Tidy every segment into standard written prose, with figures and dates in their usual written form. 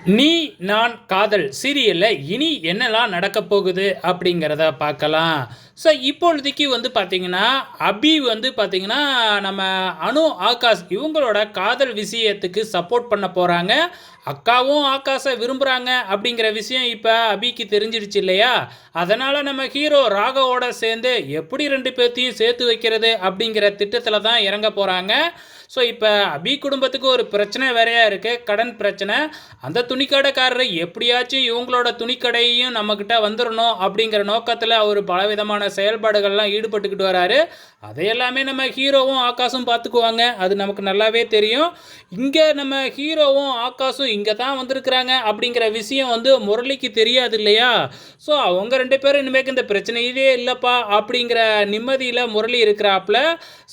நீ நான் காதல் சீரியல்ல இனி என்னலாம் நடக்க போகுது அப்படிங்கிறத பார்க்கலாம். ஸோ இப்பொழுதைக்கு வந்து பார்த்தீங்கன்னா, அபி வந்து பார்த்தீங்கன்னா, நம்ம அனு, ஆகாஷ் இவங்களோட காதல் விஷயத்துக்கு சப்போர்ட் பண்ண போறாங்க. அக்காவும் ஆகாஷ விரும்புறாங்க அப்படிங்கிற விஷயம் இப்ப அபிக்கு தெரிஞ்சிடுச்சு இல்லையா? அதனால நம்ம ஹீரோ ராகவோட சேர்ந்து எப்படி 2 பேத்தையும் சேர்த்து வைக்கிறது அப்படிங்கிற திட்டத்தில தான் இறங்க போறாங்க. ஸோ இப்ப அபி குடும்பத்துக்கு ஒரு பிரச்சனை வேறையா இருக்கு. கடன் பிரச்சனை. அந்த துணிக்கடைக்காரர் எப்படியாச்சும் இவங்களோட துணிக்கடையையும் நம்மக்கிட்ட வந்துடணும் அப்படிங்கிற நோக்கத்தில் அவர் பலவிதமான செயல்பாடுகள்லாம் ஈடுபட்டுக்கிட்டு வராரு. அதையெல்லாமே நம்ம ஹீரோவும் ஆகாஷும் பார்த்துக்குவாங்க. அது நமக்கு நல்லாவே தெரியும். இங்கே நம்ம ஹீரோவும் ஆகாஷும் இங்கே தான் வந்திருக்கிறாங்க அப்படிங்கிற விஷயம் வந்து முரளிக்கு தெரியாது இல்லையா? ஸோ அவங்க 2 பேரும் இனிமேக்கு இந்த பிரச்சனையே இல்லைப்பா அப்படிங்கிற நிம்மதியில் முரளி இருக்கிறாப்புல.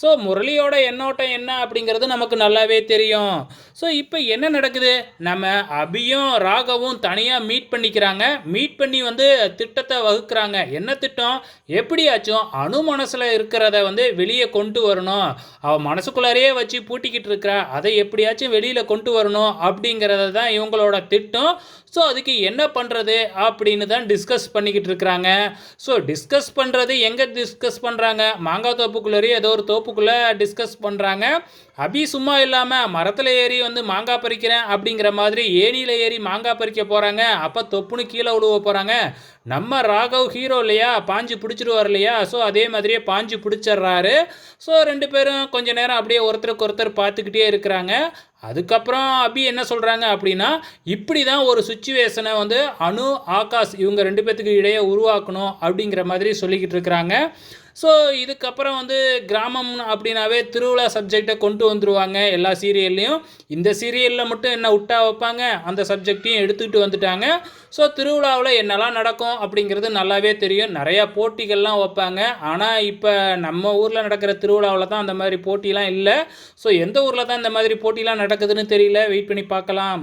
ஸோ முரளியோட எண்ணோட்டம் என்ன அப்படிங்கிறது நமக்கு நல்லாவே தெரியும். ஸோ இப்போ என்ன நடக்குது? நம்ம அபியும் ராகவும் தனியாக மீட் பண்ணிக்கிறாங்க. மீட் பண்ணி வந்து திட்டத்தை வகுக்கிறாங்க. என்ன திட்டம்? எப்படியாச்சும் அணு மனசில் இருக்கிறத வந்து வெளியே கொண்டு வரணும். அவள் மனசுக்குள்ளாரையே வச்சு பூட்டிக்கிட்டு இருக்கிறா. அதை எப்படியாச்சும் வெளியில் கொண்டு வரணும் அப்படிங்கிறது தான் இவங்களோட திட்டம். ஸோ அதுக்கு என்ன பண்ணுறது அப்படின்னு தான் டிஸ்கஸ் பண்ணிக்கிட்டு இருக்கிறாங்க. ஸோ டிஸ்கஸ் பண்ணுறது எங்கே டிஸ்கஸ் பண்ணுறாங்க? மாங்காய் தோப்புக்குள்ளேயே ஏதோ ஒரு தோப்புக்குள்ளே டிஸ்கஸ் பண்ணுறாங்க. அபி சும்மா இல்லாமல் மரத்தில் ஏறி வந்து மாங்காய் பறிக்கிறேன் அப்படிங்கிற மாதிரி ஏணியில் ஏறி மாங்காய் பறிக்க போகிறாங்க. அப்போ தொப்புன்னு கீழே விழுவ போகிறாங்க. நம்ம ராகவ் ஹீரோ இல்லையா, பாஞ்சு பிடிச்சிருவார் இல்லையா? ஸோ அதே மாதிரியே பாஞ்சு பிடிச்சிட்றாரு. ஸோ 2 பேரும் கொஞ்ச நேரம் அப்படியே ஒருத்தருக்கு ஒருத்தர் பார்த்துக்கிட்டே இருக்கிறாங்க. அதுக்கப்புறம் அபி என்ன சொல்கிறாங்க அப்படின்னா, இப்படி தான் ஒரு சுச்சுவேஷனை வந்து அனு, ஆகாஷ் இவங்க 2 பேத்துக்கு இடையே உருவாக்கணும் அப்படிங்கிற மாதிரி சொல்லிக்கிட்டு இருக்கிறாங்க. ஸோ இதுக்கப்புறம் வந்து கிராமம் அப்படின்னாவே திருவிழா சப்ஜெக்டை கொண்டு வந்துடுவாங்க எல்லா சீரியல்லையும். இந்த சீரியலில் மட்டும் என்ன விட்டா வைப்பாங்க, அந்த சப்ஜெக்டையும் எடுத்துக்கிட்டு வந்துட்டாங்க. ஸோ திருவிழாவில் என்னெல்லாம் நடக்கும் அப்படிங்கிறது நல்லாவே தெரியும். நிறையா போட்டிகள்லாம் வைப்பாங்க. ஆனால் இப்போ நம்ம ஊரில் நடக்கிற திருவிழாவில் தான் அந்த மாதிரி போட்டிலாம் இல்லை. ஸோ எந்த ஊரில் தான் இந்த மாதிரி போட்டிலாம் நடக்குதுன்னு தெரியல. வெயிட் பண்ணி பார்க்கலாம்.